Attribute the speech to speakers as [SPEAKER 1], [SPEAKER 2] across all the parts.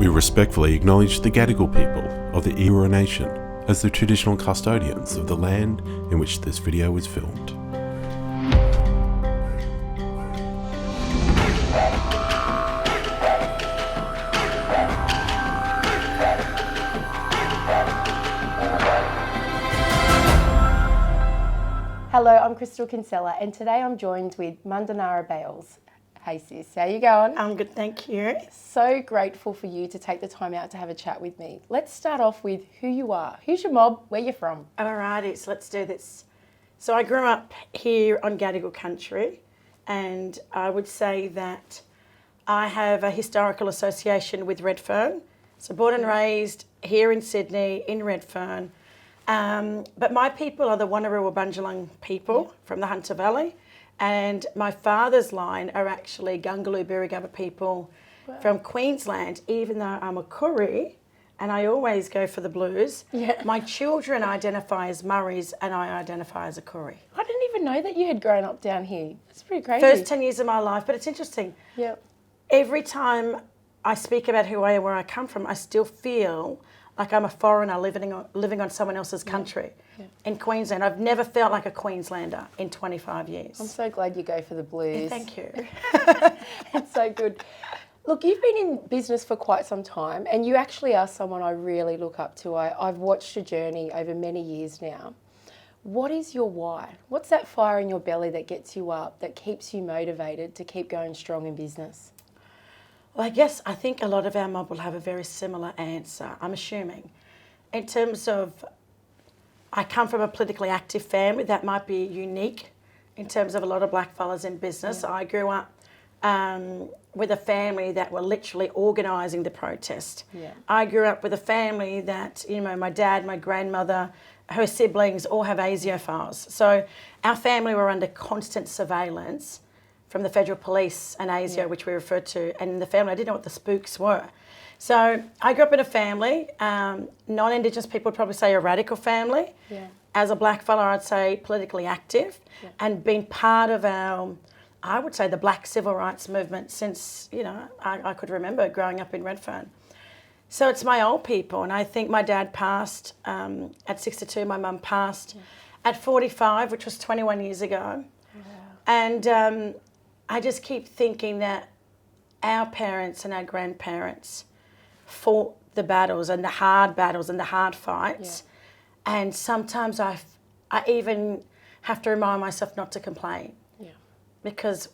[SPEAKER 1] We respectfully acknowledge the Gadigal people of the Eora Nation as the traditional custodians of the land in which this video is filmed.
[SPEAKER 2] Hello, I'm Crystal Kinsella, and today I'm joined with Mundanara Bayles. Hey sis, how you going?
[SPEAKER 3] I'm good, thank you.
[SPEAKER 2] So grateful for you to take the time out to have a chat with me. Let's start off with who you are. Who's your mob? Where you from?
[SPEAKER 3] Alrighty, so let's do this. So I grew up here on Gadigal country, and I would say that I have a historical association with Redfern. So born and raised here in Sydney, in Redfern. But my people are the Wonnarua and Bunjalung people from the Hunter Valley. And my father's line are actually Gungalu, Birri-Gubba people from Queensland, even though I'm a Koori and I always go for the blues.
[SPEAKER 2] Yeah.
[SPEAKER 3] My children identify as Murrays and I identify as a Koori.
[SPEAKER 2] I didn't even know that you had grown up down here. It's pretty crazy.
[SPEAKER 3] First 10 years of my life, but it's interesting.
[SPEAKER 2] Yeah.
[SPEAKER 3] Every time I speak about who I am, where I come from, I still feel like I'm a foreigner living on someone else's country.
[SPEAKER 2] Yeah.
[SPEAKER 3] In Queensland. I've never felt like a Queenslander in 25 years.
[SPEAKER 2] I'm so glad you go for the blues.
[SPEAKER 3] Yeah, thank you.
[SPEAKER 2] It's so good. Look, you've been in business for quite some time, and you actually are someone I really look up to. I've watched your journey over many years now. What is your why? What's that fire in your belly that gets you up, that keeps you motivated to keep going strong in business?
[SPEAKER 3] Well, I think a lot of our mob will have a very similar answer, I'm assuming. In terms of, I come from a politically active family that might be unique in terms of a lot of black fellas in business. Yeah. I grew up with a family that were literally organising the protest.
[SPEAKER 2] Yeah.
[SPEAKER 3] I grew up with a family that, my dad, my grandmother, her siblings all have ASIO files. So our family were under constant surveillance from the federal police and ASIO, which we referred to, and in the family I didn't know what the spooks were. So I grew up in a family, non-Indigenous people would probably say a radical family.
[SPEAKER 2] Yeah.
[SPEAKER 3] As a black fella, I'd say politically active, and been part of I would say the black civil rights movement since, I could remember growing up in Redfern. So it's my old people, and I think my dad passed at 62, my mum passed at 45, which was 21 years ago. Wow. And I just keep thinking that our parents and our grandparents fought the battles and the hard fights. Yeah. And sometimes I even have to remind myself not to complain. Yeah. Because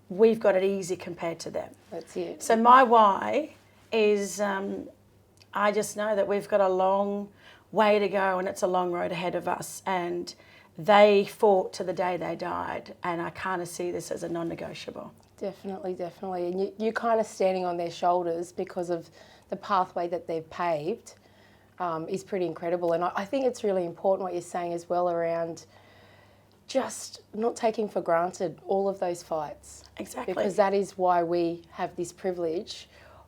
[SPEAKER 3] we've got it easy compared to them.
[SPEAKER 2] That's it.
[SPEAKER 3] So my why is I just know that we've got a long way to go and it's a long road ahead of us. And they fought to the day they died, and I kind of see this as a non-negotiable.
[SPEAKER 2] Definitely. And you're kind of standing on their shoulders because of the pathway that they've paved is pretty incredible. And I think it's really important what you're saying as well around just not taking for granted all of those fights.
[SPEAKER 3] Exactly.
[SPEAKER 2] Because that is why we have this privilege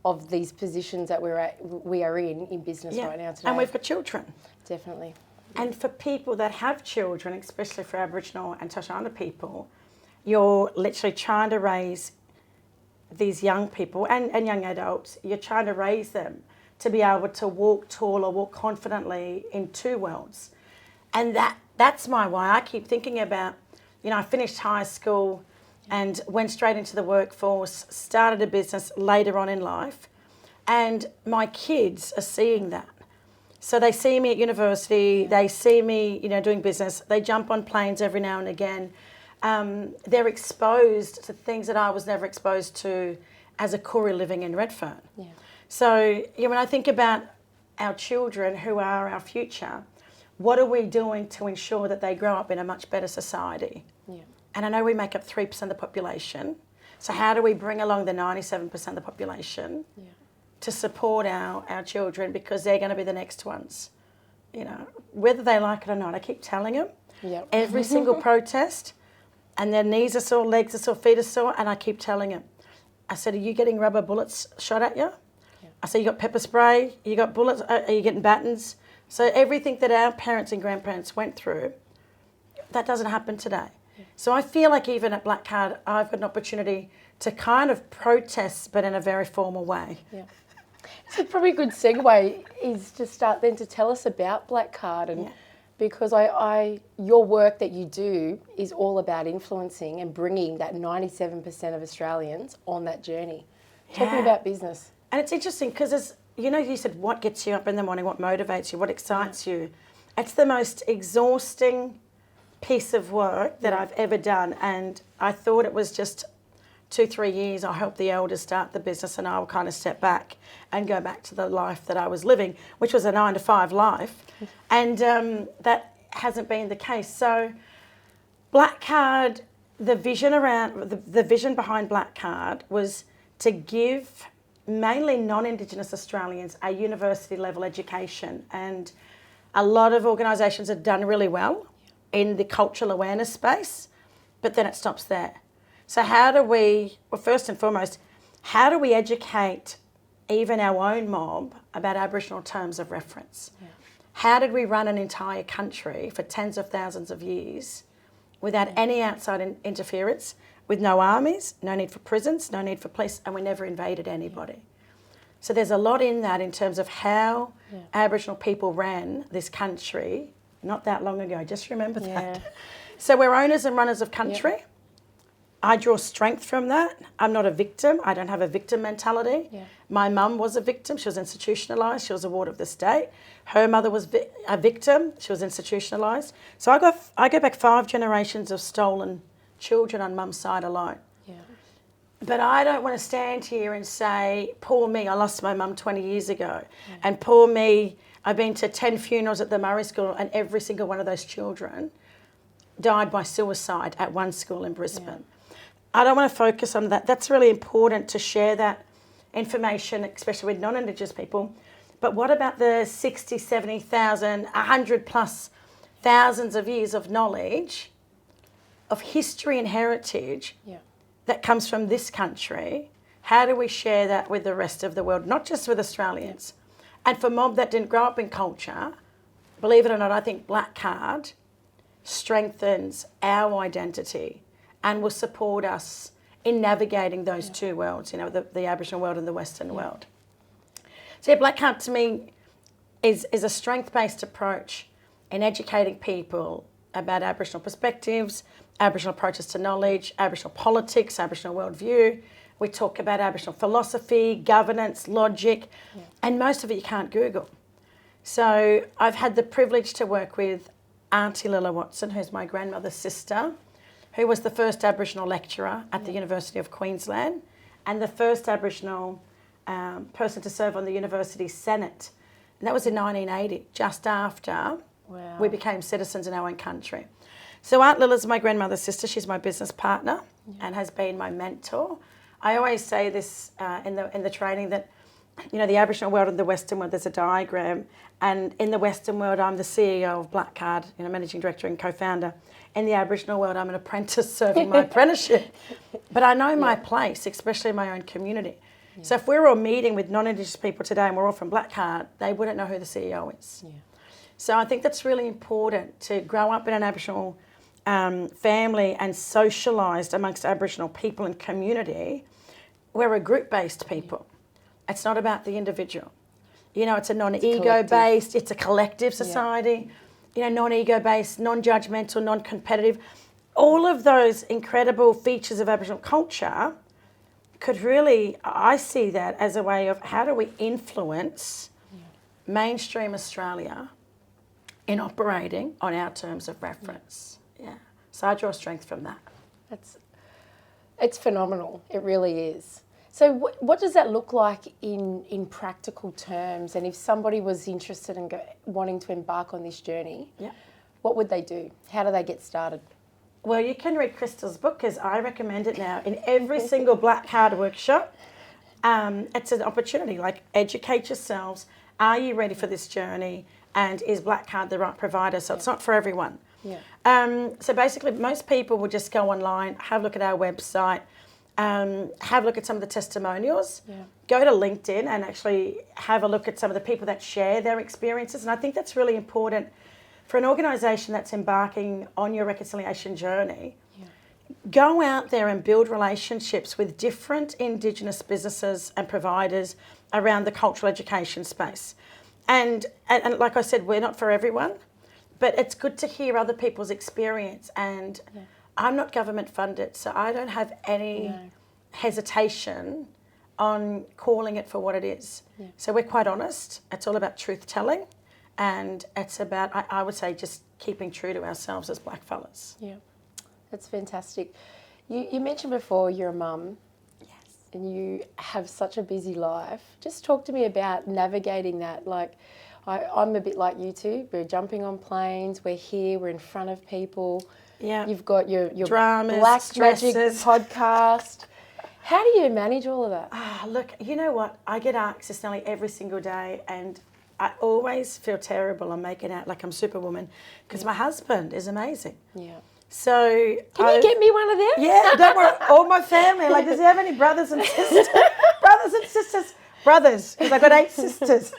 [SPEAKER 2] of these positions that we are in business right now today.
[SPEAKER 3] And we've got children.
[SPEAKER 2] Definitely.
[SPEAKER 3] And for people that have children, especially for Aboriginal and Torres Strait Islander people, you're literally trying to raise these young people and young adults, you're trying to raise them to be able to walk tall or walk confidently in two worlds. And that's my why. I keep thinking about, I finished high school and went straight into the workforce, started a business later on in life, and my kids are seeing that. So they see me at university, they see me, doing business, they jump on planes every now and again. They're exposed to things that I was never exposed to as a Koori living in Redfern. Yeah. So when I think about our children who are our future, what are we doing to ensure that they grow up in a much better society? Yeah. And I know we make up 3% of the population, so how do we bring along the 97% of the population to support our children, because they're going to be the next ones, whether they like it or not. I keep telling them every single protest, and their knees are sore, legs are sore, feet are sore, and I keep telling them, I said, are you getting rubber bullets shot at you? Yeah. I said, you got pepper spray, you got bullets, are you getting batons? So everything that our parents and grandparents went through, that doesn't happen today. Yeah. So I feel like even at BlackCard, I've got an opportunity to kind of protest, but in a very formal way.
[SPEAKER 2] Yeah. It's probably a good segue is to start then to tell us about BlackCard and because your work that you do is all about influencing and bringing that 97% of Australians on that journey. Talking about business.
[SPEAKER 3] And it's interesting because you said what gets you up in the morning, what motivates you, what excites you. It's the most exhausting piece of work that I've ever done, and I thought it was just 2-3 years. I helped the elders start the business and I will kind of step back and go back to the life that I was living, which was a 9-to-5 life, and that hasn't been the case. So BlackCard, the vision behind BlackCard was to give mainly non-Indigenous Australians a university level education, and a lot of organisations have done really well in the cultural awareness space, but then it stops there. So first and foremost, how do we educate even our own mob about Aboriginal terms of reference? Yeah. How did we run an entire country for tens of thousands of years without any outside interference, with no armies, no need for prisons, no need for police, and we never invaded anybody? Yeah. So there's a lot in that in terms of how Aboriginal people ran this country not that long ago. Just remember that. So we're owners and runners of country. Yeah. I draw strength from that. I'm not a victim. I don't have a victim mentality. Yeah. My mum was a victim. She was institutionalised. She was a ward of the state. Her mother was a victim. She was institutionalised. So I go back 5 generations of stolen children on mum's side alone. Yeah. But I don't want to stand here and say, poor me, I lost my mum 20 years ago. Yeah. And poor me, I've been to 10 funerals at the Murray School and every single one of those children died by suicide at one school in Brisbane. Yeah. I don't want to focus on that. That's really important to share that information, especially with non-Indigenous people. But what about the 60, 70,000, 100 plus thousands of years of knowledge, of history and heritage that comes from this country? How do we share that with the rest of the world, not just with Australians? And for mob that didn't grow up in culture, believe it or not, I think BlackCard strengthens our identity and will support us in navigating those two worlds, the Aboriginal world and the Western world. So BlackCard to me is a strength-based approach in educating people about Aboriginal perspectives, Aboriginal approaches to knowledge, Aboriginal politics, Aboriginal worldview. We talk about Aboriginal philosophy, governance, logic, and most of it you can't Google. So I've had the privilege to work with Auntie Lilla Watson, who's my grandmother's sister, who was the first Aboriginal lecturer at the University of Queensland and the first Aboriginal person to serve on the University Senate. And that was in 1980, just after we became citizens in our own country. So Aunt Lilla's my grandmother's sister. She's my business partner and has been my mentor. I always say this in the training that, the Aboriginal world and the Western world, there's a diagram. And in the Western world, I'm the CEO of BlackCard, managing director and co-founder. In the Aboriginal world, I'm an apprentice serving my apprenticeship. But I know my place, especially in my own community. Yeah. So if we're all meeting with non-Indigenous people today and we're all from BlackCard, they wouldn't know who the CEO is. Yeah. So I think that's really important, to grow up in an Aboriginal family and socialised amongst Aboriginal people and community. We're a group-based people. It's not about the individual. It's a non-ego-based, it's a collective society. Non-ego-based, non-judgmental, non-competitive. All of those incredible features of Aboriginal culture could really, I see that as a way of how do we influence mainstream Australia in operating on our terms of reference. Yeah. So I draw strength from that.
[SPEAKER 2] It's phenomenal. It really is. So what does that look like in practical terms? And if somebody was interested in wanting to embark on this journey, what would they do? How do they get started?
[SPEAKER 3] Well, you can read Crystal's book, because I recommend it now in every single BlackCard workshop. It's an opportunity, educate yourselves. Are you ready for this journey? And is BlackCard the right provider? So it's not for everyone. Yeah. So basically, most people will just go online, have a look at our website, have a look at some of the testimonials, go to LinkedIn and actually have a look at some of the people that share their experiences. And I think that's really important for an organisation that's embarking on your reconciliation journey. go out there and build relationships with different Indigenous businesses and providers around the cultural education space. And like I said, we're not for everyone, but it's good to hear other people's experience. And I'm not government funded, so I don't have any hesitation on calling it for what it is. Yeah. So we're quite honest. It's all about truth telling, and it's about, I would say, just keeping true to ourselves as black fellas.
[SPEAKER 2] Yeah, that's fantastic. You mentioned before you're a mum.
[SPEAKER 3] Yes.
[SPEAKER 2] And you have such a busy life. Just talk to me about navigating that. Like, I'm a bit like you two. We're jumping on planes. We're here. We're in front of people.
[SPEAKER 3] Yeah.
[SPEAKER 2] You've got your
[SPEAKER 3] dramas,
[SPEAKER 2] Black
[SPEAKER 3] stresses.
[SPEAKER 2] Magic podcast. How do you manage all of that?
[SPEAKER 3] Look, you know what? I get asked this nearly every single day, and I always feel terrible. I'm making out like I'm Superwoman because my husband is amazing.
[SPEAKER 2] Yeah.
[SPEAKER 3] So
[SPEAKER 2] can you get me one of them?
[SPEAKER 3] Yeah, don't worry. All my family. Like, does he have any brothers and sisters? Brothers and sisters. Brothers, because I've got 8 sisters.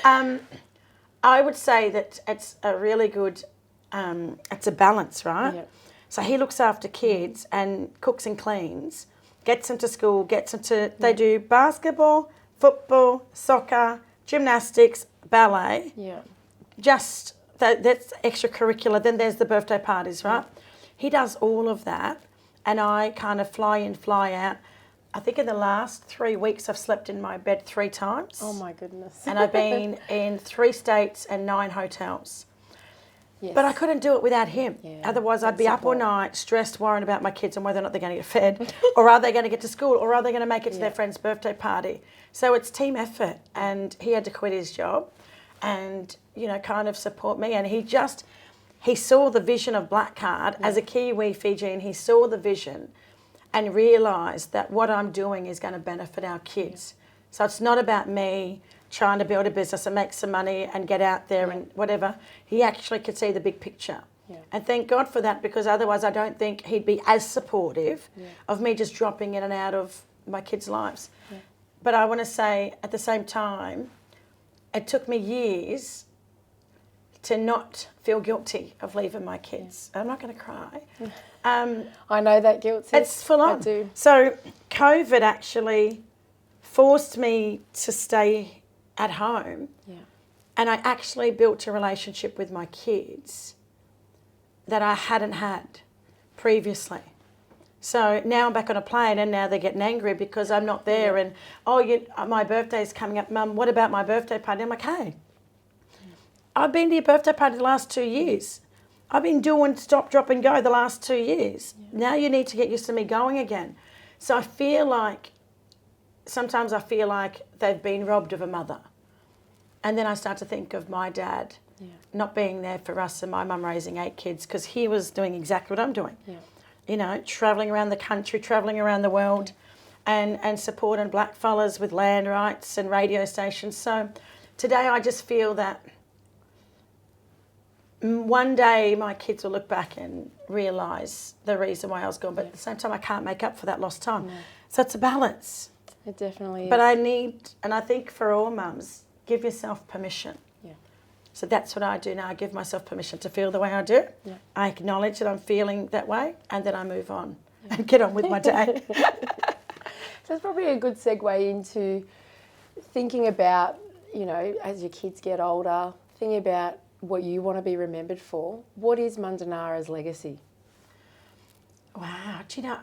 [SPEAKER 3] I would say that it's a really good. It's a balance, right?
[SPEAKER 2] Yeah.
[SPEAKER 3] So he looks after kids and cooks and cleans, gets them to school, gets them to. They do basketball, football, soccer, gymnastics, ballet.
[SPEAKER 2] Yeah.
[SPEAKER 3] Just that's extracurricular. Then there's the birthday parties, right? He does all of that, and I kind of fly in, fly out. I think in the last 3 weeks I've slept in my bed 3 times.
[SPEAKER 2] Oh my goodness.
[SPEAKER 3] And I've been in 3 states and 9 hotels.
[SPEAKER 2] Yes.
[SPEAKER 3] But I couldn't do it without him.
[SPEAKER 2] Yeah,
[SPEAKER 3] Otherwise I'd be up all
[SPEAKER 2] support.
[SPEAKER 3] night, stressed, worrying about my kids and whether or not they're going to get fed, or are they going to get to school, or are they going to make it to their friend's birthday party. So it's team effort, and he had to quit his job and, kind of support me. And he saw the vision of BlackCard as a Kiwi Fijian. He saw the vision and realised that what I'm doing is going to benefit our kids. So it's not about me trying to build a business and make some money and get out there and whatever. He actually could see the big picture. Yeah. And thank God for that, because otherwise I don't think he'd be as supportive of me just dropping in and out of my kids' lives. Yeah. But I want to say at the same time, it took me years to not feel guilty of leaving my kids. I'm not going to cry.
[SPEAKER 2] I know that guilt.
[SPEAKER 3] It's full on.
[SPEAKER 2] I do.
[SPEAKER 3] So COVID actually forced me to stay at home. Yeah. And I actually built a relationship with my kids that I hadn't had previously. So now I'm back on a plane, and now they're getting angry because I'm not there. And, my birthday's coming up. Mum, what about my birthday party? I'm like, hey, I've been to your birthday party the last 2 years. I've been doing stop, drop and go the last 2 years. Yeah. Now you need to get used to me going again. So I feel like, sometimes I feel like they've been robbed of a mother. And then I start to think of my dad not being there for us and my mum raising 8 kids, because he was doing exactly what I'm doing. Yeah. Travelling around the country, travelling around the world, and supporting black fellas with land rights and radio stations. So today I just feel that one day my kids will look back and realise the reason why I was gone, but at the same time I can't make up for that lost time. No. So it's a balance.
[SPEAKER 2] It definitely is.
[SPEAKER 3] But I think for all mums, give yourself permission. Yeah. So that's what I do now. I give myself permission to feel the way I do. Yeah. I acknowledge that I'm feeling that way, and then I move on and get on with my day.
[SPEAKER 2] So it's probably a good segue into thinking about, as your kids get older, thinking about what you want to be remembered for. What is Mundanara's legacy?
[SPEAKER 3] Wow. Do you know,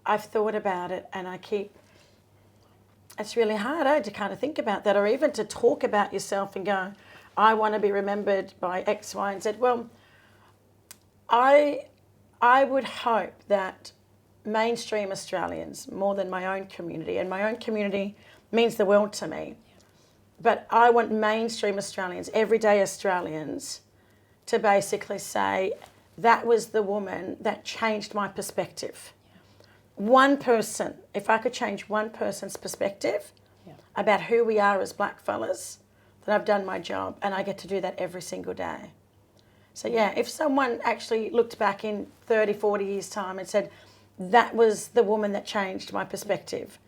[SPEAKER 3] I've thought about it, and it's really hard to kind of think about that, or even to talk about yourself and go, I want to be remembered by X, Y, and Z. Well, I would hope that mainstream Australians, more than my own community, and my own community means the world to me, but I want mainstream Australians, everyday Australians, to basically say, that was the woman that changed my perspective. One person, if I could change one person's perspective about who we are as black fellas, then I've done my job, and I get to do that every single day. So if someone actually looked back in 30, 40 years' time and said, that was the woman that changed my perspective,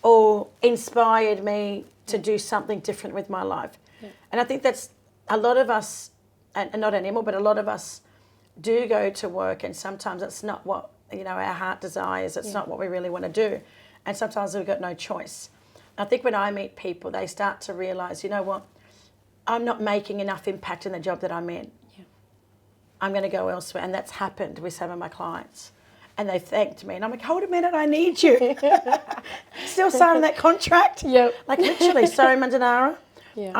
[SPEAKER 3] or inspired me to do something different with my life. Yeah. And I think that's a lot of us, and not anymore, but a lot of us do go to work, and sometimes it's not what, you know, our heart desires. It's not what we really want to do. And sometimes we've got no choice. I think when I meet people, they start to realise, you know what, I'm not making enough impact in the job that I'm in.
[SPEAKER 2] Yeah.
[SPEAKER 3] I'm going to go elsewhere. And that's happened with some of my clients. And they thanked me. And I'm like, hold a minute, I need you. Still signing that contract?
[SPEAKER 2] Yep.
[SPEAKER 3] Like literally, sorry, Mundanara.
[SPEAKER 2] Yeah.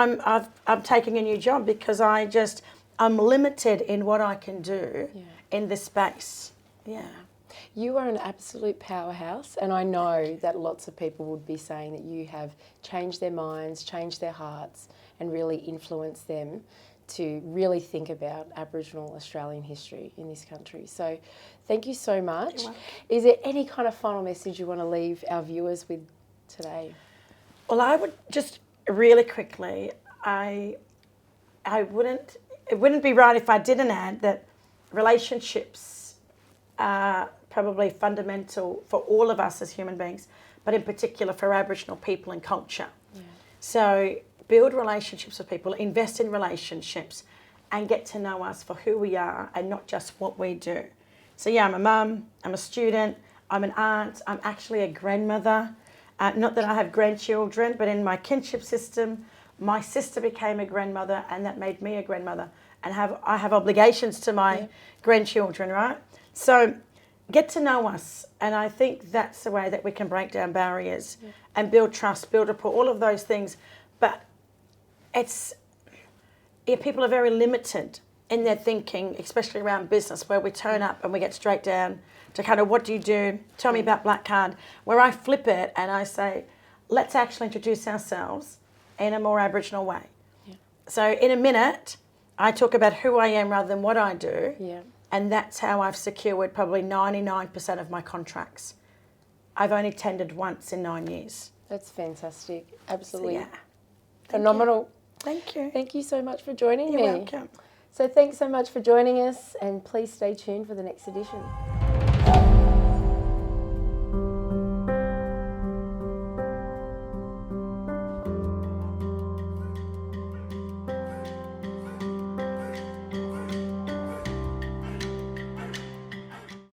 [SPEAKER 3] I'm taking a new job because I'm limited in what I can do in this space. Yeah.
[SPEAKER 2] You are an absolute powerhouse, and I know that lots of people would be saying that you have changed their minds, changed their hearts, and really influenced them to really think about Aboriginal Australian history in this country. So thank you so much. Is there any kind of final message you want to leave our viewers with today?
[SPEAKER 3] Well, I would just really quickly, it wouldn't be right if I didn't add that relationships are probably fundamental for all of us as human beings, but in particular for Aboriginal people and culture. Yeah. So build relationships with people, invest in relationships, and get to know us for who we are and not just what we do. So yeah, I'm a mum, I'm a student, I'm an aunt, I'm actually a grandmother. Not that I have grandchildren, but in my kinship system, my sister became a grandmother, and that made me a grandmother. And I have obligations to my grandchildren, right? So get to know us, and I think that's the way that we can break down barriers and build trust, build rapport, all of those things. But people are very limited in their thinking, especially around business, where we turn up and we get straight down to kind of, what do you do? Tell me about BlackCard, where I flip it and I say, let's actually introduce ourselves in a more Aboriginal way. Yeah. So in a minute, I talk about who I am rather than what I do. Yeah. And that's how I've secured probably 99% of my contracts. I've only tendered once in 9 years.
[SPEAKER 2] That's fantastic. Absolutely.
[SPEAKER 3] So, yeah.
[SPEAKER 2] Phenomenal.
[SPEAKER 3] Thank you.
[SPEAKER 2] Thank you so much for joining me.
[SPEAKER 3] You're welcome.
[SPEAKER 2] So thanks so much for joining us, and please stay tuned for the next edition.